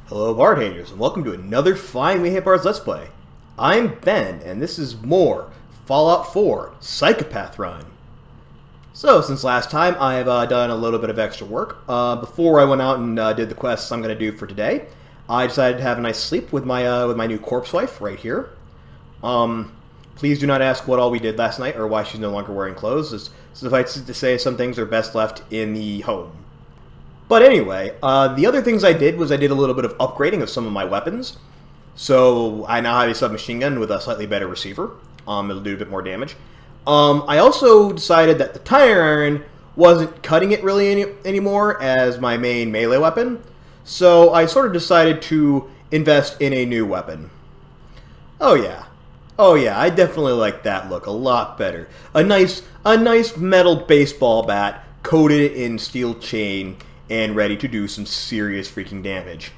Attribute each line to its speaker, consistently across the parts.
Speaker 1: Hello Bard haters, and welcome to another fine We Hate Bards Let's Play. I'm Ben, and this is more Fallout 4 Psychopath Run. So, since last time, I've done a little bit of extra work. Before I went out and did the quests I'm going to do for today, I decided to have a nice sleep with my new corpse wife right here. Please do not ask what all we did last night or why she's no longer wearing clothes. It's suffice it to say some things are best left in the home. But anyway, the other things I did was I did a little bit of upgrading of some of my weapons. So I now have a submachine gun with a slightly better receiver. It'll do a bit more damage. I also decided that the tire iron wasn't cutting it really anymore as my main melee weapon. So I sort of decided to invest in a new weapon. Oh yeah, I definitely like that look a lot better. A nice metal baseball bat coated in steel chain and ready to do some serious freaking damage.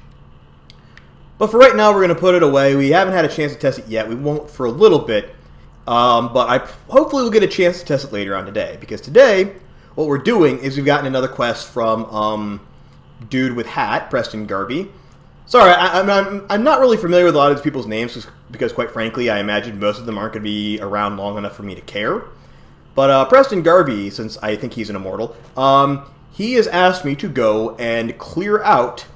Speaker 1: But for right now, we're going to put it away. We haven't had a chance to test it yet. We won't for a little bit. But hopefully we'll get a chance to test it later on today. Because today, what we're doing is we've gotten another quest from dude with hat, Preston Garvey. Sorry, I'm not really familiar with a lot of these people's names because, quite frankly, I imagine most of them aren't going to be around long enough for me to care. But Preston Garvey, since I think he's an immortal, he has asked me to go and clear out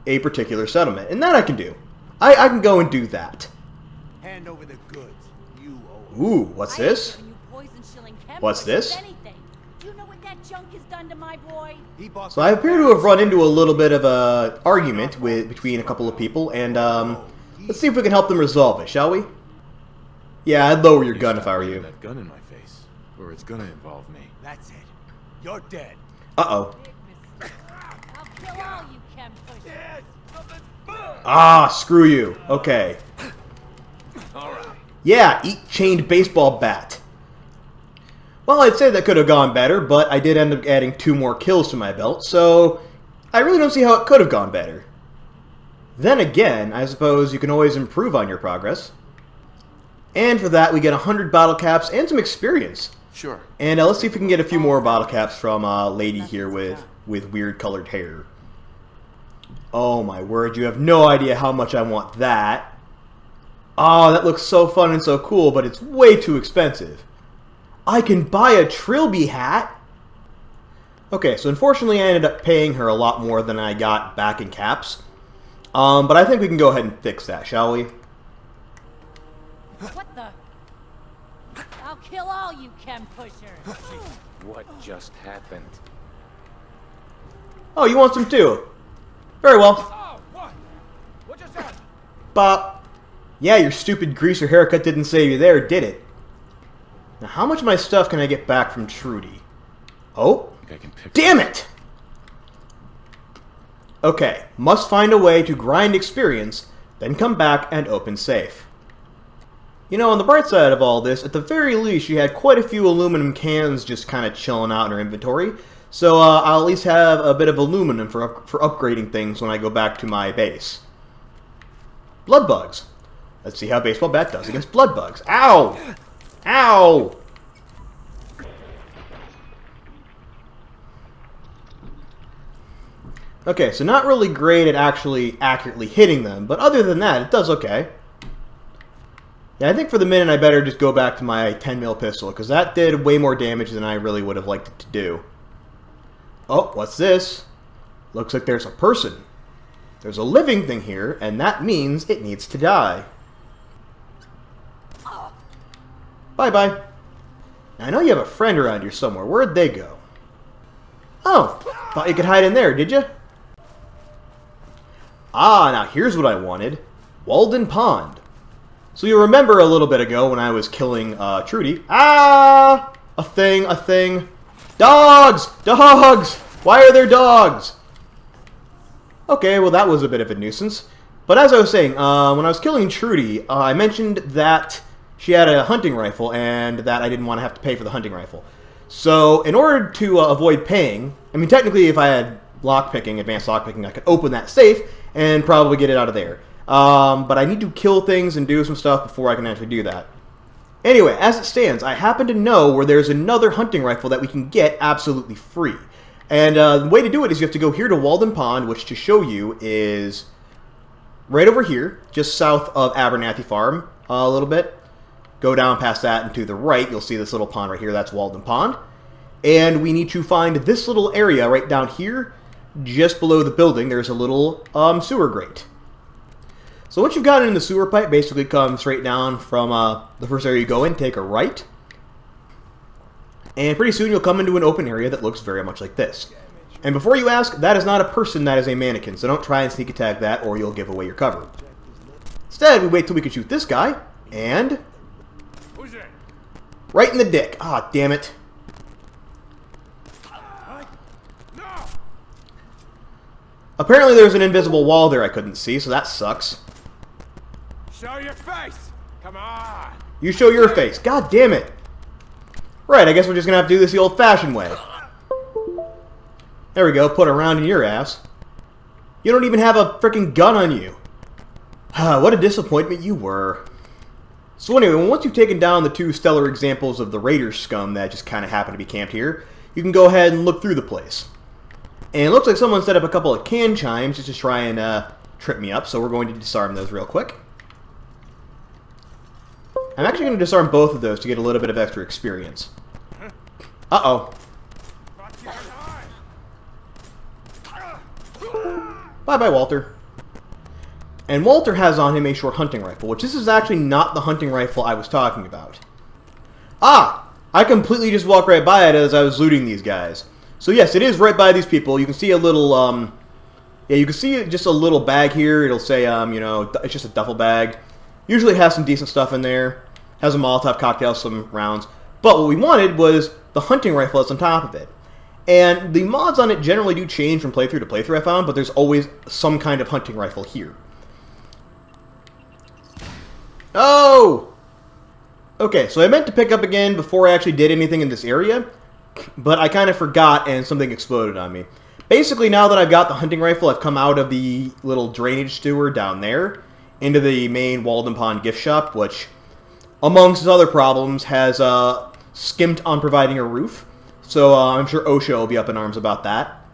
Speaker 1: a particular settlement. And that I can do. I can go and do that.
Speaker 2: Hand over the goods. You owe.
Speaker 1: Ooh, what's this? What's this?
Speaker 3: Do you know what that junk has done to my boy?
Speaker 1: So I appear to have run into a little bit of a argument between a couple of people, and let's see if we can help them resolve it, shall we? Yeah, I'd lower your gun if I were you.
Speaker 4: That gun in my face, or it's gonna involve me.
Speaker 2: That's it. You're dead.
Speaker 1: Uh-oh.
Speaker 3: I'll kill all you chem pushers.
Speaker 1: Ah, screw you. Okay.
Speaker 4: Alright.
Speaker 1: Yeah, eat chained baseball bat. Well, I'd say that could have gone better, but I did end up adding 2 more kills to my belt, so I really don't see how it could have gone better. Then again, I suppose you can always improve on your progress. And for that, we get 100 bottle caps and some experience.
Speaker 4: Sure.
Speaker 1: And let's see if we can get a few more bottle caps from a lady here with weird colored hair. Oh my word, you have no idea how much I want that. Oh, that looks so fun and so cool, but it's way too expensive. I can buy a Trilby hat? Okay, so unfortunately I ended up paying her a lot more than I got back in caps. But I think we can go ahead and fix that, shall we?
Speaker 3: What the? I'll kill all you chem pushers.
Speaker 4: What just happened?
Speaker 1: Oh, you want some too? Very well.
Speaker 2: Oh, what? What just happened?
Speaker 1: Bop. Yeah, your stupid greaser haircut didn't save you there, did it? Now, how much of my stuff can I get back from Trudy? Oh,
Speaker 4: I can pick
Speaker 1: damn it! Okay, must find a way to grind experience, then come back and open safe. You know, on the bright side of all this, at the very least, she had quite a few aluminum cans just kind of chilling out in her inventory. So I'll at least have a bit of aluminum for upgrading things when I go back to my base. Blood bugs. Let's see how baseball bat does against blood bugs. Ow! Ow! Okay, so not really great at actually accurately hitting them, but other than that, it does okay. Yeah, I think for the minute I better just go back to my 10mm pistol, because that did way more damage than I really would have liked it to do. Oh, what's this? Looks like there's a person. There's a living thing here, and that means it needs to die. Bye-bye. I know you have a friend around here somewhere. Where'd they go? Oh, thought you could hide in there, did you? Ah, now here's what I wanted. Walden Pond. So you remember a little bit ago when I was killing Trudy. Ah! A thing. Dogs! Dogs! Why are there dogs? Okay, well that was a bit of a nuisance. But as I was saying, when I was killing Trudy, I mentioned that she had a hunting rifle and that I didn't want to have to pay for the hunting rifle. So in order to avoid paying, I mean technically if I had lockpicking, advanced lockpicking, I could open that safe and probably get it out of there. But I need to kill things and do some stuff before I can actually do that. Anyway, as it stands, I happen to know where there's another hunting rifle that we can get absolutely free. And the way to do it is you have to go here to Walden Pond, which to show you is right over here, just south of Abernathy Farm a little bit. Go down past that and to the right, you'll see this little pond right here. That's Walden Pond. And we need to find this little area right down here, just below the building. There's a little sewer grate. So once you've gotten in the sewer pipe, basically come straight down from the first area you go in, take a right. And pretty soon you'll come into an open area that looks very much like this. And before you ask, that is not a person, that is a mannequin. So don't try and sneak attack that or you'll give away your cover. Instead, we wait till we can shoot this guy, and...
Speaker 2: Who's there?
Speaker 1: right in the dick. Ah, damn it.
Speaker 2: No!
Speaker 1: Apparently there's an invisible wall there I couldn't see, so that sucks.
Speaker 2: Show your face! Come on!
Speaker 1: You show your face. God damn it. Right, I guess we're just gonna have to do this the old-fashioned way. There we go, put a round in your ass. You don't even have a freaking gun on you. What a disappointment you were. So anyway, once you've taken down the two stellar examples of the Raider scum that just kind of happen to be camped here, you can go ahead and look through the place. And it looks like someone set up a couple of can chimes just to try and trip me up, so we're going to disarm those real quick. I'm actually going to disarm both of those to get a little bit of extra experience. Uh-oh. Bye-bye, Walter. And Walter has on him a short hunting rifle, which this is actually not the hunting rifle I was talking about. Ah! I completely just walked right by it as I was looting these guys. So yes, it is right by these people. You can see a little, yeah, you can see just a little bag here. It'll say, you know, it's just a duffel bag. Usually it has some decent stuff in there. Has a Molotov cocktail, some rounds. But what we wanted was the hunting rifle that's on top of it. And the mods on it generally do change from playthrough to playthrough, I found, but there's always some kind of hunting rifle here. Oh! Okay, so I meant to pick up again before I actually did anything in this area, but I kind of forgot and something exploded on me. Basically, now that I've got the hunting rifle, I've come out of the little drainage sewer down there into the main Walden Pond gift shop, which, amongst other problems, has skimped on providing a roof. So I'm sure OSHA will be up in arms about that.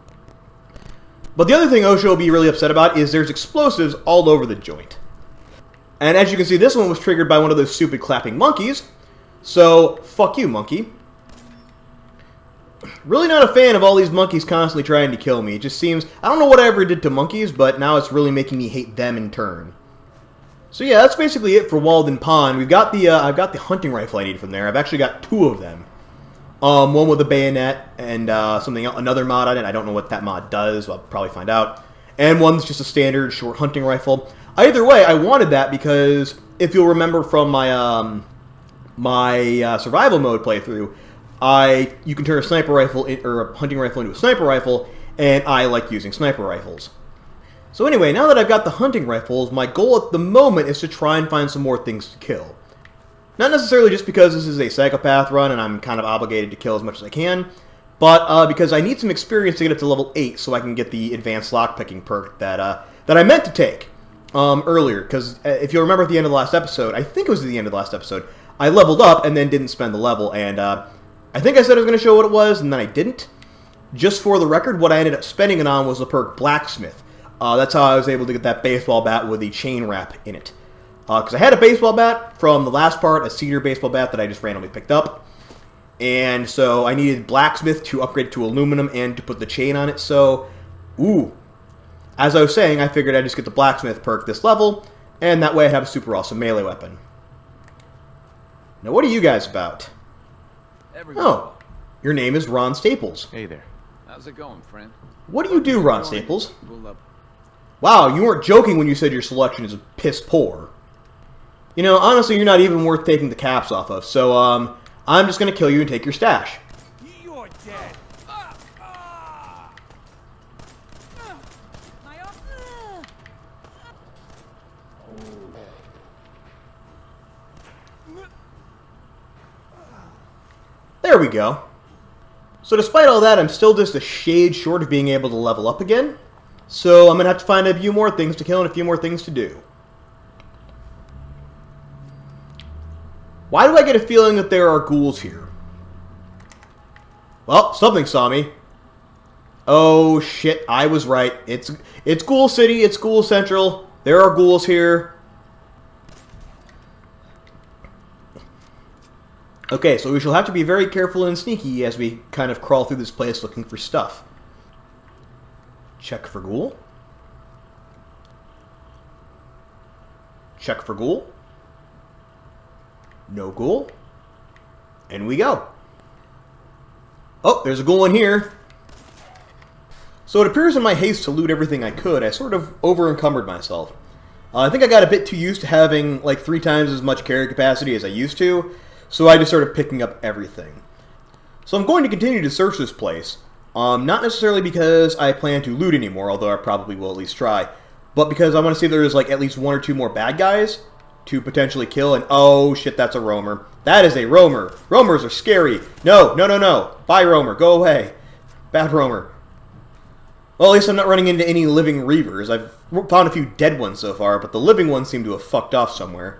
Speaker 1: But the other thing OSHA will be really upset about is there's explosives all over the joint. And as you can see, this one was triggered by one of those stupid clapping monkeys. So, fuck you, monkey. Really not a fan of all these monkeys constantly trying to kill me. It just seems... I don't know what I ever did to monkeys, but now it's really making me hate them in turn. So yeah, that's basically it for Walden Pond. We've got the I've got the hunting rifle I need from there. I've actually got two of them. One with a bayonet and something else, another mod on it. I don't know what that mod does. I'll probably find out. And one's just a standard short hunting rifle. Either way, I wanted that because if you'll remember from my my survival mode playthrough, you can turn a sniper rifle or a hunting rifle into a sniper rifle, and I like using sniper rifles. So anyway, now that I've got the hunting rifles, my goal at the moment is to try and find some more things to kill. Not necessarily just because this is a psychopath run and I'm kind of obligated to kill as much as I can, but because I need some experience to get up to level 8 so I can get the advanced lockpicking perk that I meant to take earlier. Because if you'll remember at the end of the last episode, I think it was at the end of the last episode, I leveled up and then didn't spend the level, and I think I said I was going to show what it was, and then I didn't. Just for the record, what I ended up spending it on was the perk Blacksmith. That's how I was able to get that baseball bat with the chain wrap in it. Because I had a baseball bat from the last part, a cedar baseball bat that I just randomly picked up. And so I needed Blacksmith to upgrade it to aluminum and to put the chain on it. So, ooh. As I was saying, I figured I'd just get the Blacksmith perk this level, and that way I'd have a super awesome melee weapon. Now, what are you guys about? Oh, your name is Ron Staples.
Speaker 4: Hey there. How's it going, friend?
Speaker 1: What do you do, Ron Staples? Wow, you weren't joking when you said your selection is piss poor. You know, honestly, you're not even worth taking the caps off of, so, I'm just gonna kill you and take your stash.
Speaker 2: You're dead.
Speaker 1: There we go. So despite all that, I'm still just a shade short of being able to level up again. So I'm going to have to find a few more things to kill and a few more things to do. Why do I get a feeling that there are ghouls here? Well, something saw me. Oh shit, I was right. It's Ghoul City, it's Ghoul Central. There are ghouls here. Okay, so we shall have to be very careful and sneaky as we kind of crawl through this place looking for stuff. Check for ghoul. Check for ghoul. No ghoul. And we go. Oh, there's a ghoul in here. So it appears in my haste to loot everything I could, I sort of over-encumbered myself. I think I got a bit too used to having like 3 times as much carry capacity as I used to, so I just started picking up everything. So I'm going to continue to search this place, not necessarily because I plan to loot anymore, although I probably will at least try, but because I want to see if there's like at least 1 or 2 more bad guys to potentially kill, and oh shit, that's a roamer. That is a roamer. Roamers are scary. No, no, no, no. Bye, roamer. Go away. Bad roamer. Well, at least I'm not running into any living reavers. I've found a few dead ones so far, but the living ones seem to have fucked off somewhere.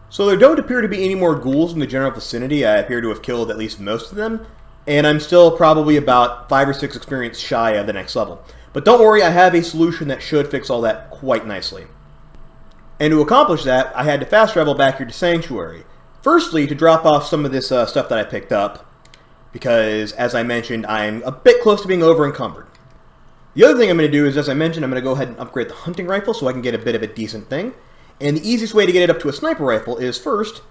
Speaker 1: So there don't appear to be any more ghouls in the general vicinity. I appear to have killed at least most of them, and I'm still probably about 5 or 6 experience shy of the next level. But don't worry, I have a solution that should fix all that quite nicely. And to accomplish that, I had to fast travel back here to Sanctuary. Firstly, to drop off some of this stuff that I picked up, because, as I mentioned, I'm a bit close to being over-encumbered. The other thing I'm going to do is, as I mentioned, I'm going to go ahead and upgrade the hunting rifle so I can get a bit of a decent thing. And the easiest way to get it up to a sniper rifle is first,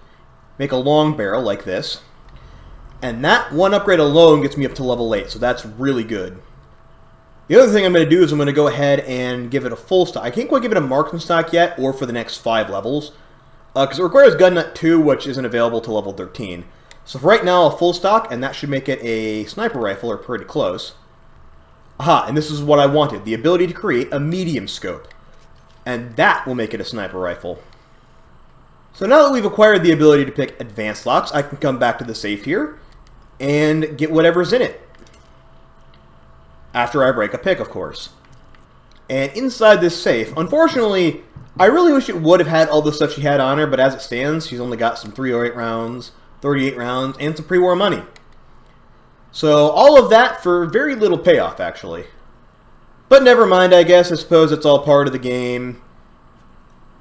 Speaker 1: make a long barrel like this. And that one upgrade alone gets me up to level 8, so that's really good. The other thing I'm going to do is I'm going to go ahead and give it a full stock. I can't quite give it a marksman stock yet, or for the next 5 levels. Because it requires gun nut 2, which isn't available to level 13. So for right now, a full stock, and that should make it a sniper rifle, or pretty close. Aha, and this is what I wanted, the ability to create a medium scope. And that will make it a sniper rifle. So now that we've acquired the ability to pick advanced locks, I can come back to the safe here and get whatever's in it. After I break a pick, of course. And inside this safe, unfortunately, I really wish it would have had all the stuff she had on her, but as it stands, she's only got some 308 rounds, 38 rounds, and some pre-war money. So all of that for very little payoff, actually. But never mind, I guess. I suppose it's all part of the game.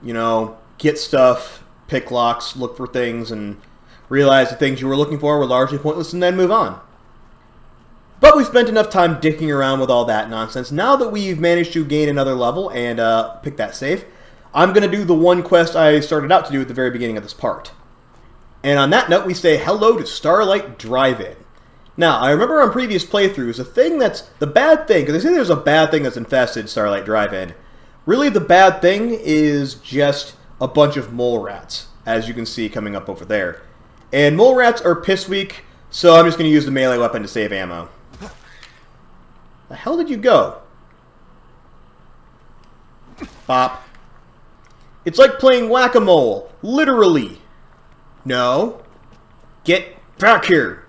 Speaker 1: You know, get stuff, pick locks, look for things, and realize the things you were looking for were largely pointless, and then move on. But we've spent enough time dicking around with all that nonsense. Now that we've managed to gain another level and pick that safe, I'm going to do the one quest I started out to do at the very beginning of this part. And on that note, we say hello to Starlight Drive-In. Now, I remember on previous playthroughs, the bad thing, because I say there's a bad thing that's infested Starlight Drive-In. Really, the bad thing is just a bunch of mole rats, as you can see coming up over there. And mole rats are piss weak, so I'm just going to use the melee weapon to save ammo. The hell did you go? Bop. It's like playing whack-a-mole, literally. No. Get back here.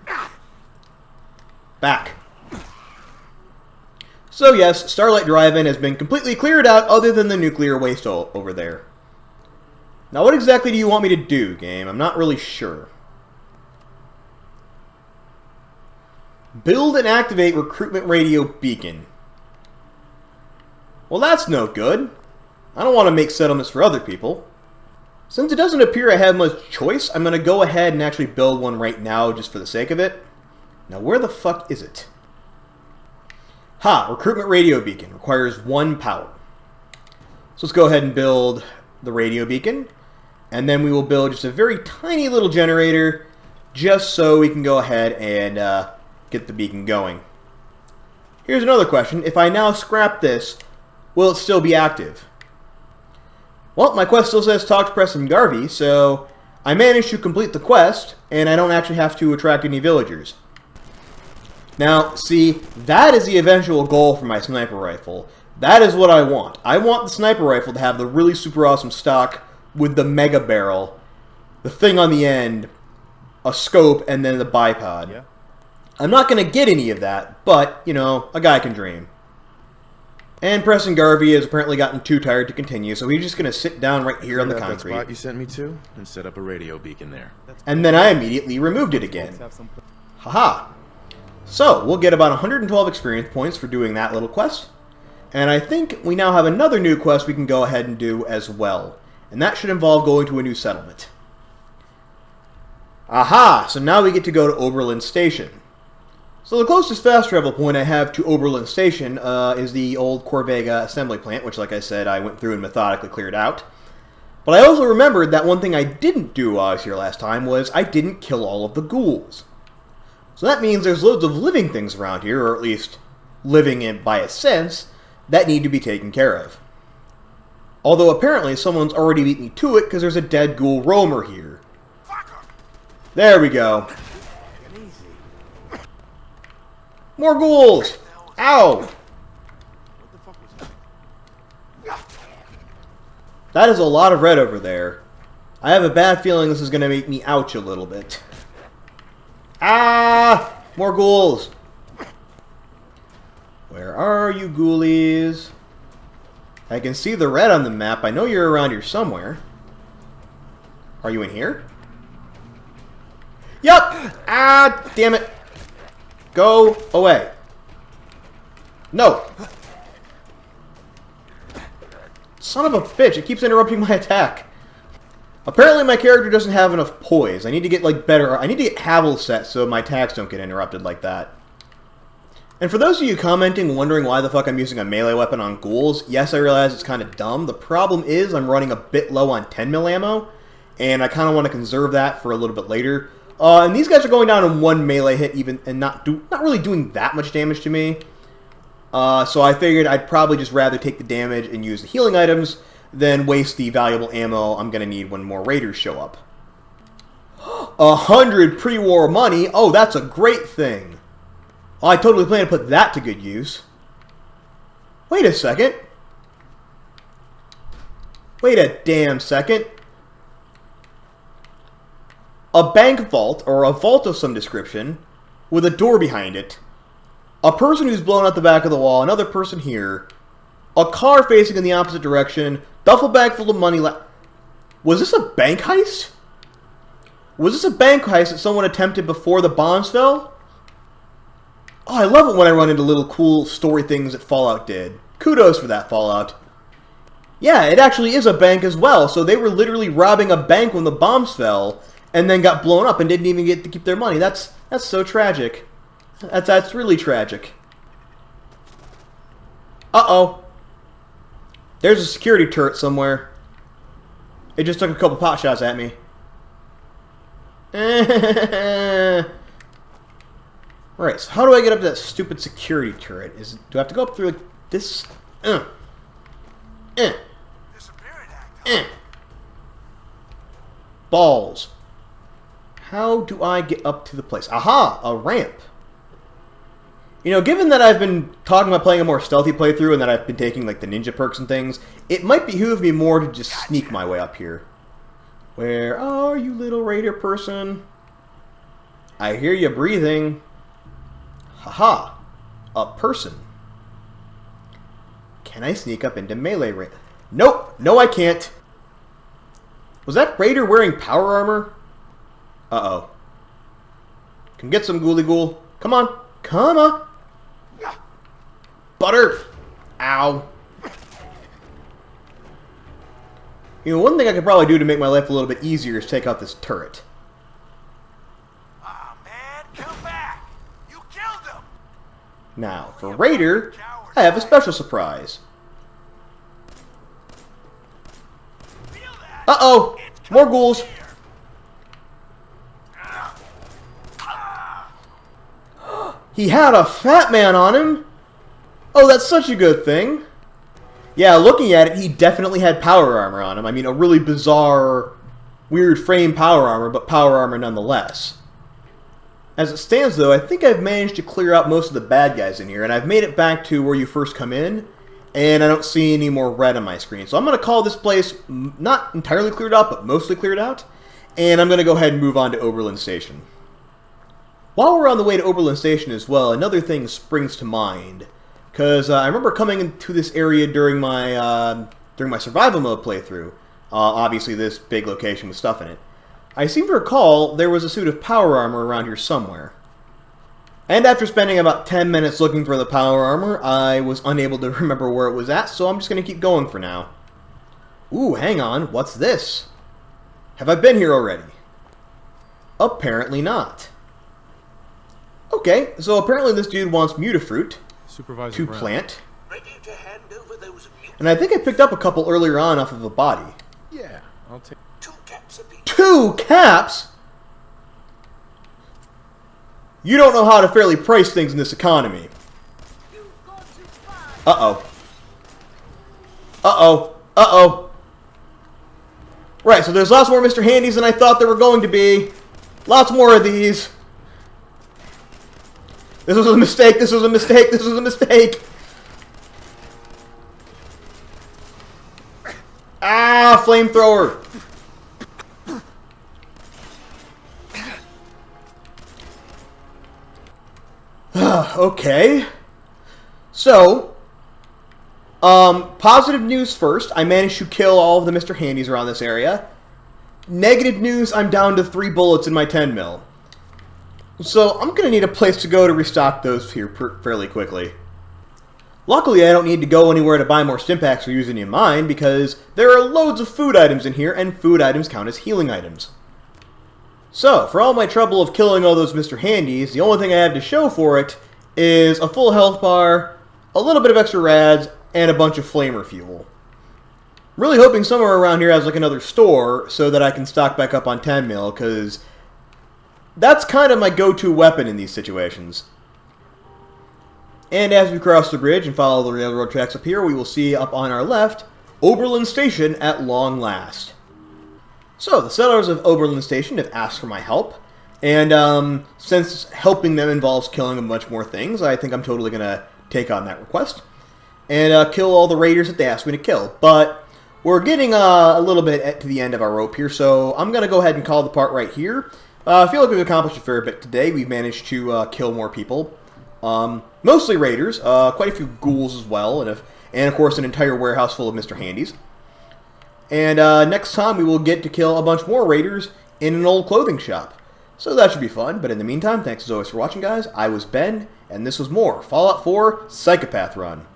Speaker 1: Back. So yes, Starlight Drive-In has been completely cleared out other than the nuclear waste over there. Now what exactly do you want me to do, game? I'm not really sure. Build and activate recruitment radio beacon. Well, that's no good. I don't want to make settlements for other people. Since it doesn't appear I have much choice, I'm going to go ahead and actually build one right now just for the sake of it. Now, where the fuck is it? Ha! Recruitment radio beacon. Requires 1 power. So let's go ahead and build the radio beacon. And then we will build just a very tiny little generator just so we can go ahead and get the beacon going. Here's another question. If I now scrap this, will it still be active? Well, my quest still says talk to Preston Garvey, so I managed to complete the quest, and I don't actually have to attract any villagers. Now, see, that is the eventual goal for my sniper rifle. That is what I want. I want the sniper rifle to have the really super awesome stock with the mega barrel, the thing on the end, a scope, and then the bipod. Yeah. I'm not going to get any of that, but, you know, a guy can dream. And Preston Garvey has apparently gotten too tired to continue, so he's just going to sit down right here on the concrete.
Speaker 5: That spot you sent me to, and set up a radio beacon there.
Speaker 1: And then I immediately removed it again. Haha. So, we'll get about 112 experience points for doing that little quest. And I think we now have another new quest we can go ahead and do as well. And that should involve going to a new settlement. Aha! So now we get to go to Oberlin Station. So the closest fast travel point I have to Oberlin Station is the old Corvega assembly plant, which, like I said, I went through and methodically cleared out. But I also remembered that one thing I didn't do while I was here last time was I didn't kill all of the ghouls. So that means there's loads of living things around here, or at least living in by a sense, that need to be taken care of. Although apparently someone's already beat me to it because there's a dead ghoul roamer here. There we go. More ghouls! Ow! That is a lot of red over there. I have a bad feeling this is going to make me ouch a little bit. Ah! More ghouls! Where are you, ghoulies? I can see the red on the map. I know you're around here somewhere. Are you in here? Yup! Ah, damn it. Go away. No. Son of a bitch, it keeps interrupting my attack. Apparently my character doesn't have enough poise. I need to get, like, better... I need to get Havel set so my attacks don't get interrupted like that. And for those of you commenting, wondering why the fuck I'm using a melee weapon on ghouls, yes, I realize it's kind of dumb. The problem is I'm running a bit low on 10mm ammo, and I kind of want to conserve that for a little bit later. And these guys are going down in one melee hit, even, and not really doing that much damage to me. So I figured I'd probably just rather take the damage and use the healing items than waste the valuable ammo I'm going to need when more raiders show up. 100 pre-war money? Oh, that's a great thing. I totally plan to put that to good use. Wait a second. Wait a damn second. A bank vault, or a vault of some description, with a door behind it. A person who's blown out the back of the wall, another person here. A car facing in the opposite direction. Duffel bag full of money. Was this a bank heist? Was this a bank heist that someone attempted before the bombs fell? Oh, I love it when I run into little cool story things that Fallout did. Kudos for that, Fallout. Yeah, it actually is a bank as well. So they were literally robbing a bank when the bombs fell, and then got blown up and didn't even get to keep their money. That's so tragic. That's really tragic. Uh-oh. There's a security turret somewhere. It just took a couple pot shots at me. Right, so how do I get up to that stupid security turret? Do I have to go up through like this? Balls. How do I get up to the place? Aha! A ramp. You know, given that I've been talking about playing a more stealthy playthrough and that I've been taking like the ninja perks and things, it might behoove me more to just sneak my way up here. Where are you, little raider person? I hear you breathing. Haha. A person. Can I sneak up into melee range? Nope. No, I can't. Was that raider wearing power armor? Uh-oh. Can get some ghouly ghoul. Come on. Come on. Butter. Ow. You know, one thing I could probably do to make my life a little bit easier is take out this turret.
Speaker 2: Ah, man, come back! You killed him!
Speaker 1: Now, for Raider, I have a special surprise. Uh-oh! More ghouls! He had a fat man on him! Oh, that's such a good thing. Yeah, looking at it, he definitely had power armor on him. I mean, a really bizarre, weird frame power armor, but power armor nonetheless. As it stands, though, I think I've managed to clear out most of the bad guys in here, and I've made it back to where you first come in, and I don't see any more red on my screen. So I'm going to call this place not entirely cleared out, but mostly cleared out, and I'm going to go ahead and move on to Oberlin Station. While we're on the way to Oberlin Station as well, another thing springs to mind. Because I remember coming into this area during my survival mode playthrough. Obviously, this big location with stuff in it. I seem to recall there was a suit of power armor around here somewhere. And after spending about 10 minutes looking for the power armor, I was unable to remember where it was at, so I'm just going to keep going for now. Ooh, hang on, what's this? Have I been here already? Apparently not. Okay, so apparently this dude wants mutafruit to plant.
Speaker 6: Ready to hand over those
Speaker 1: And I think I picked up a couple earlier on off of a body.
Speaker 5: Yeah, I'll take...
Speaker 6: 2 caps a piece.
Speaker 1: 2 caps?! You don't know how to fairly price things in this economy.
Speaker 3: You've gone too far.
Speaker 1: Uh-oh. Uh-oh. Uh-oh. Right, so there's lots more Mr. Handies than I thought there were going to be. Lots more of these. This was a mistake, this was a mistake, this was a mistake. Ah, flamethrower. Okay. So, positive news first. I managed to kill all of the Mr. Handies around this area. Negative news, I'm down to 3 bullets in my 10 mil. So, I'm going to need a place to go to restock those here fairly quickly. Luckily, I don't need to go anywhere to buy more stimpaks for using in mine, because there are loads of food items in here, and food items count as healing items. So, for all my trouble of killing all those Mr. Handies, the only thing I have to show for it is a full health bar, a little bit of extra rads, and a bunch of flamer fuel. I'm really hoping somewhere around here has like another store so that I can stock back up on 10 mil, because that's kind of my go-to weapon in these situations. And as we cross the bridge and follow the railroad tracks up here, we will see up on our left, Oberlin Station at long last. So, the settlers of Oberlin Station have asked for my help, and since helping them involves killing a bunch more things, I think I'm totally going to take on that request, and kill all the raiders that they asked me to kill. But we're getting a little bit to the end of our rope here, so I'm going to go ahead and call the part right here. I feel like we've accomplished a fair bit today. We've managed to kill more people. Mostly raiders, quite a few ghouls as well, and of course an entire warehouse full of Mr. Handies. And next time we will get to kill a bunch more raiders in an old clothing shop. So that should be fun, but in the meantime, thanks as always for watching, guys. I was Ben, and this was more Fallout 4 Psychopath Run.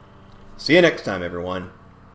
Speaker 1: See you next time, everyone.